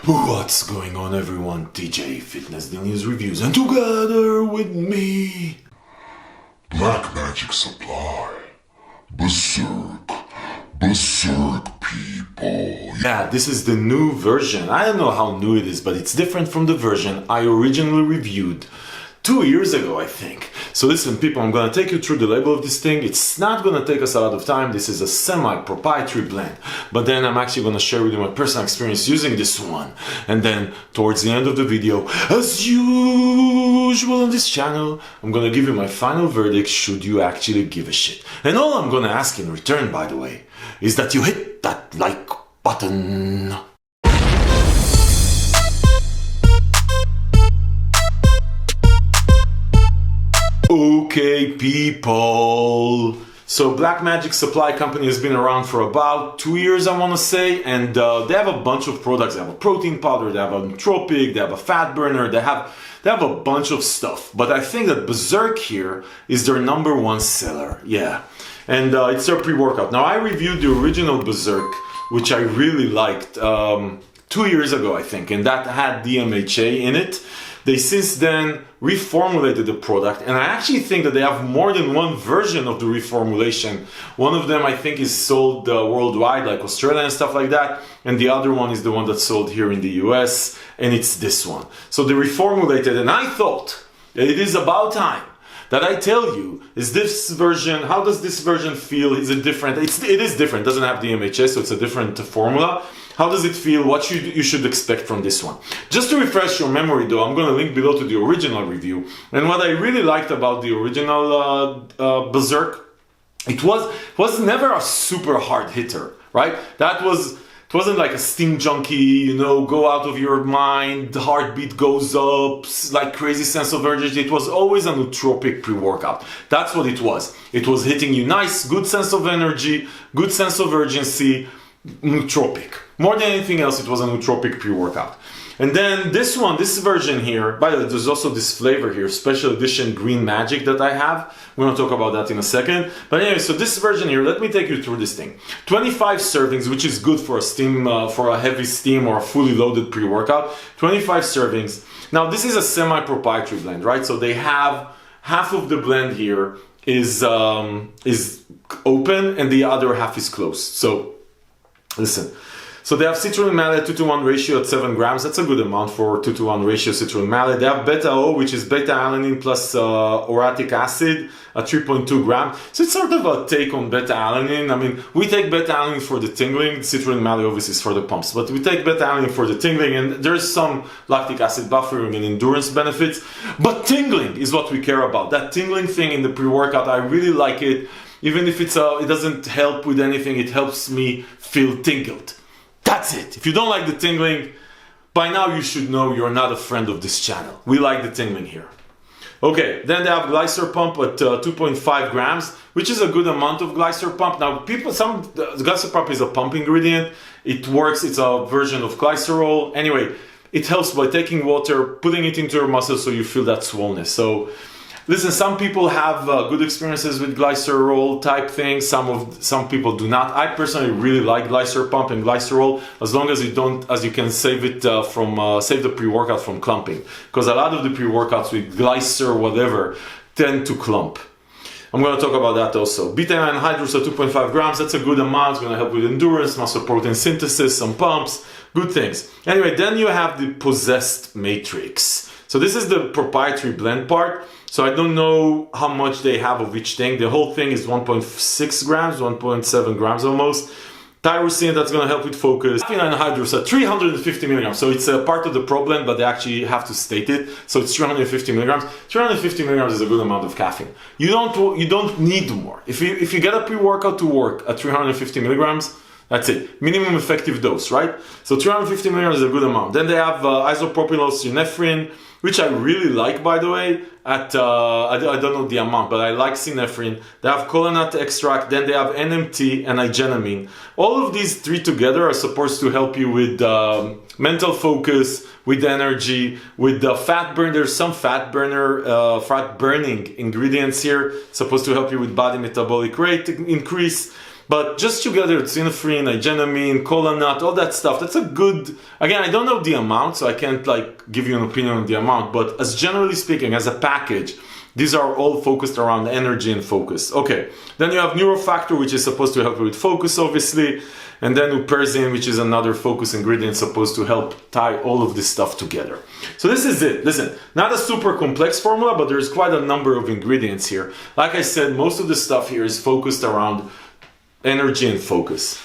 What's going on, everyone? DJ Fitness News Reviews, and together with me, Black Magic Supply, BZRK people. Yeah, this is the new version. I don't know how new it is, but it's different from the version I originally reviewed 2 years ago, I think. So listen, people, I'm gonna take you through the label of this thing. It's not gonna take us a lot of time. This is a semi-proprietary blend, but then I'm actually gonna share with you my personal experience using this one. And then towards the end of the video, as usual on this channel, I'm gonna give you my final verdict should you actually give a shit. And all I'm gonna ask in return, by the way, is that you hit that like button. Okay, people. So Black Magic Supply Company has been around for about 2 years, I want to say, and they have a bunch of products. They have a protein powder, they have a nootropic, they have a fat burner, they have a bunch of stuff. But I think that BZRK here is their #1 seller. Yeah, and it's their pre-workout. Now I reviewed the original BZRK, which I really liked 2 years ago, I think, and that had DMHA in it. They since then reformulated the product, and I actually think that they have more than one version of the reformulation. One of them I think is sold worldwide, like Australia and stuff like that, and the other one is the one that's sold here in the US, and it's this one. So they reformulated, and I thought that it is about time that I tell you, is this version, how does this version feel? Is it different? It is different, it doesn't have DMHA, so it's a different formula. How does it feel? What you should expect from this one? Just to refresh your memory though, I'm going to link below to the original review. And what I really liked about the original BZRK, it was never a super hard hitter, right? It wasn't like a steam junkie, you know, go out of your mind, the heartbeat goes up, like crazy sense of urgency. It was always a nootropic pre-workout. That's what it was. It was hitting you nice, good sense of energy, good sense of urgency, nootropic. More than anything else, it was a nootropic pre-workout. And then this one, this version here, by the way, there's also this flavor here, special edition green magic that I have. We're going to talk about that in a second. But anyway, so this version here, let me take you through this thing. 25 servings, which is good for a steam, for a heavy steam or a fully loaded pre-workout. 25 servings. Now this is a semi-proprietary blend, right? So they have half of the blend here is open and the other half is closed. So listen. So they have citrulline malate 2:1 ratio at 7 grams. That's a good amount for 2:1 ratio citrulline malate. They have beta-O, which is beta-alanine plus orotic acid at 3.2 grams. So it's sort of a take on beta-alanine. I mean, we take beta-alanine for the tingling. Citrulline malate obviously is for the pumps. But we take beta-alanine for the tingling, and there's some lactic acid buffering and endurance benefits. But tingling is what we care about. That tingling thing in the pre-workout, I really like it. Even if it doesn't help with anything, it helps me feel tingled. That's it. If you don't like the tingling, by now you should know you're not a friend of this channel. We like the tingling here. Okay, then they have glycer pump at 2.5 grams, which is a good amount of glycer pump. Now, glycer pump is a pump ingredient. It works, it's a version of glycerol. Anyway, it helps by taking water, putting it into your muscles so you feel that swollenness. So, listen, some people have good experiences with glycerol type things. Some people do not. I personally really like glycer pump and glycerol as long as you can save it save the pre-workout from clumping, because a lot of the pre-workouts with glycer whatever tend to clump. I'm going to talk about that also. Beta-9 hydrous at 2.5 grams. That's a good amount. It's going to help with endurance, muscle protein synthesis, some pumps, good things. Anyway, then you have the possessed matrix. So this is the proprietary blend part. So I don't know how much they have of each thing. The whole thing is 1.6 grams, 1.7 grams almost. Tyrosine, that's going to help with focus. Caffeine hydrous at 350 milligrams. So it's a part of the Pro blend, but they actually have to state it. So it's 350 milligrams. 350 milligrams is a good amount of caffeine. You don't need more. If you get a pre-workout to work at 350 milligrams, that's it. Minimum effective dose, right? So 350 milligrams is a good amount. Then they have isopropyl synephrine, which I really like, by the way. I don't know the amount, but I like synephrine. They have coconut extract, then they have NMT and igenamine. All of these three together are supposed to help you with mental focus, with energy, with the fat burn. There's some fat burning ingredients here, supposed to help you with body metabolic rate increase. But just together, tsinephrine, igenamine, cola nut, all that stuff, that's a good, again, I don't know the amount, so I can't like give you an opinion on the amount, but as generally speaking, as a package, these are all focused around energy and focus. Okay, then you have neurofactor, which is supposed to help you with focus, obviously, and then uperzine, which is another focus ingredient supposed to help tie all of this stuff together. So this is it. Listen, not a super complex formula, but there's quite a number of ingredients here. Like I said, most of the stuff here is focused around energy and focus.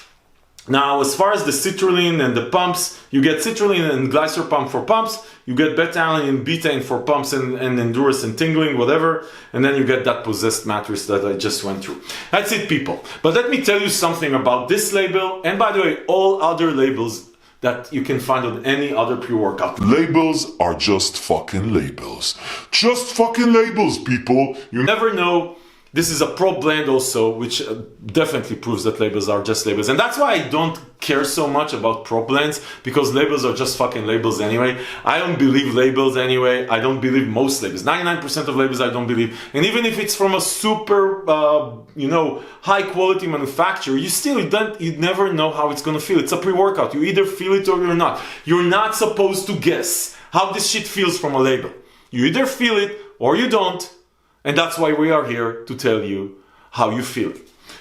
Now, as far as the citrulline and the pumps, you get citrulline and glycer pump for pumps, you get beta-alanine and betaine for pumps and endurance and tingling, whatever, and then you get that possessed matrix that I just went through. That's it, people. But let me tell you something about this label, and by the way, all other labels that you can find on any other pre-workout. Labels are just fucking labels. Just fucking labels, people. You never know. This is a pro blend also, which definitely proves that labels are just labels. And that's why I don't care so much about pro blends, because labels are just fucking labels anyway. I don't believe labels anyway. I don't believe most labels. 99% of labels I don't believe. And even if it's from a super, high quality manufacturer, you never know how it's gonna feel. It's a pre-workout. You either feel it or you're not. You're not supposed to guess how this shit feels from a label. You either feel it or you don't. And that's why we are here to tell you how you feel.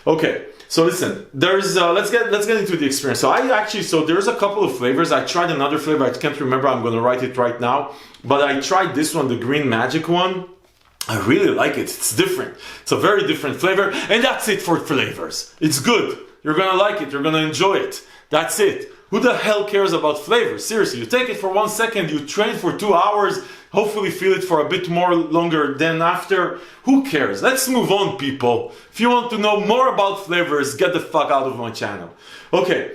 Okay, so listen, there's let's get into the experience. So there's a couple of flavors. I tried another flavor, I can't remember, I'm gonna write it right now. But I tried this one, the green magic one. I really like it, it's different. It's a very different flavor, and that's it for flavors. It's good, you're gonna like it, you're gonna enjoy it. That's it. Who the hell cares about flavors? Seriously, you take it for 1 second, you train for 2 hours, hopefully feel it for a bit more longer than after. Who cares? Let's move on, people. If you want to know more about flavors, get the fuck out of my channel. Okay,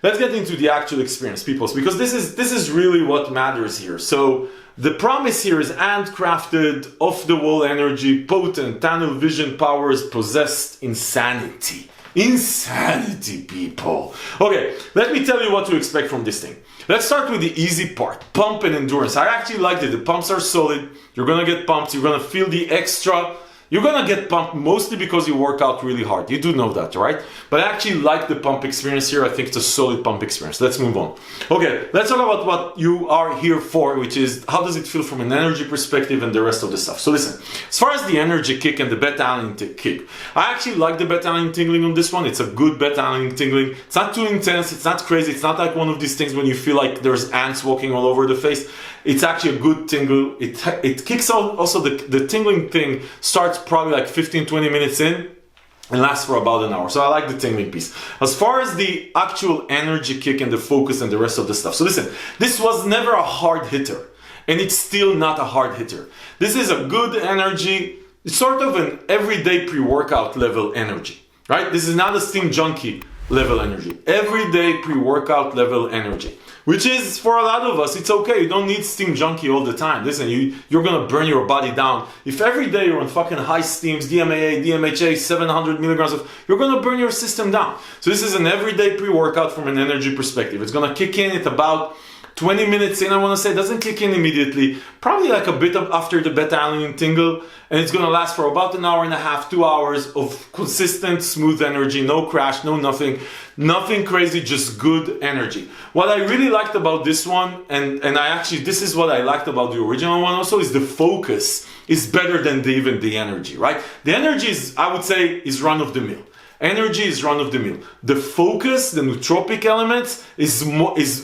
let's get into the actual experience, people, because this is really what matters here. So the promise here is handcrafted, off-the-wall energy, potent, tunnel vision powers, possessed insanity. Insanity, people. Okay, let me tell you what to expect from this thing. Let's start with the easy part, pump and endurance. I actually liked it. The pumps are solid. You're gonna get pumped. You're gonna feel the extra. You're gonna get pumped mostly because you work out really hard. You do know that, right? But I actually like the pump experience here. I think it's a solid pump experience. Let's move on. Okay, let's talk about what you are here for, which is how does it feel from an energy perspective and the rest of the stuff. So listen, as far as the energy kick and the beta-alanine kick, I actually like the beta-alanine tingling on this one. It's a good beta-alanine tingling. It's not too intense. It's not crazy. It's not like one of these things when you feel like there's ants walking all over the face. It's actually a good tingle. It kicks out. Also, the tingling thing starts probably like 15-20 minutes in and lasts for about an hour. So I like the tingling piece. As far as the actual energy kick and the focus and the rest of the stuff. So listen, this was never a hard hitter, and it's still not a hard hitter. This is a good energy. It's sort of an everyday pre-workout level energy, right? This is not a steam junkie level energy. Everyday pre-workout level energy. Which is, for a lot of us, it's okay. You don't need steam junkie all the time. Listen, you're gonna burn your body down. If every day you're on fucking high steams, DMAA, DMHA, 700 milligrams you're gonna burn your system down. So this is an everyday pre-workout from an energy perspective. It's gonna kick in at about 20 minutes in, I want to say. It doesn't kick in immediately, probably like a bit after the beta-alanine tingle, and it's going to last for about an hour and a half, 2 hours of consistent, smooth energy, no crash, no nothing crazy, just good energy. What I really liked about this one, and this is what I liked about the original one also, is the focus is better than even the energy, right? The energy is, I would say, is run-of-the-mill. Energy is run-of-the-mill. The focus, the nootropic elements, is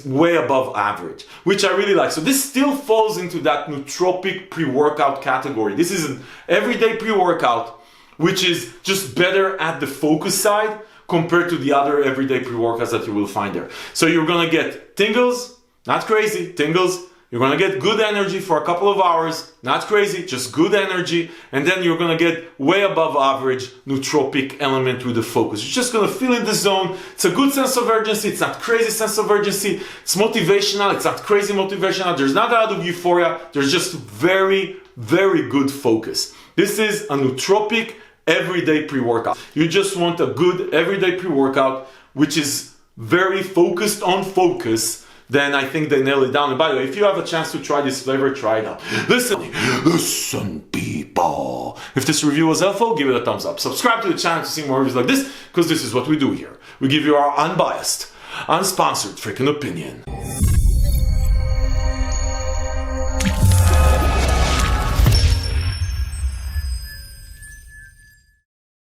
way above average, which I really like. So this still falls into that nootropic pre-workout category. This is an everyday pre-workout, which is just better at the focus side compared to the other everyday pre-workouts that you will find there. So you're gonna get tingles, not crazy, tingles. You're gonna get good energy for a couple of hours, not crazy, just good energy, and then you're gonna get way above average nootropic element with the focus. You're just gonna feel in the zone. It's a good sense of urgency, it's not crazy sense of urgency, it's motivational, it's not crazy motivational, there's not a lot of euphoria, there's just very, very good focus. This is a nootropic everyday pre-workout. You just want a good everyday pre-workout, which is very focused on focus. Then I think they nail it down. And by the way, if you have a chance to try this flavor, try it out. Listen, people. people. If this review was helpful, give it a thumbs up. Subscribe to the channel to see more reviews like this, because this is what we do here. We give you our unbiased, unsponsored freaking opinion.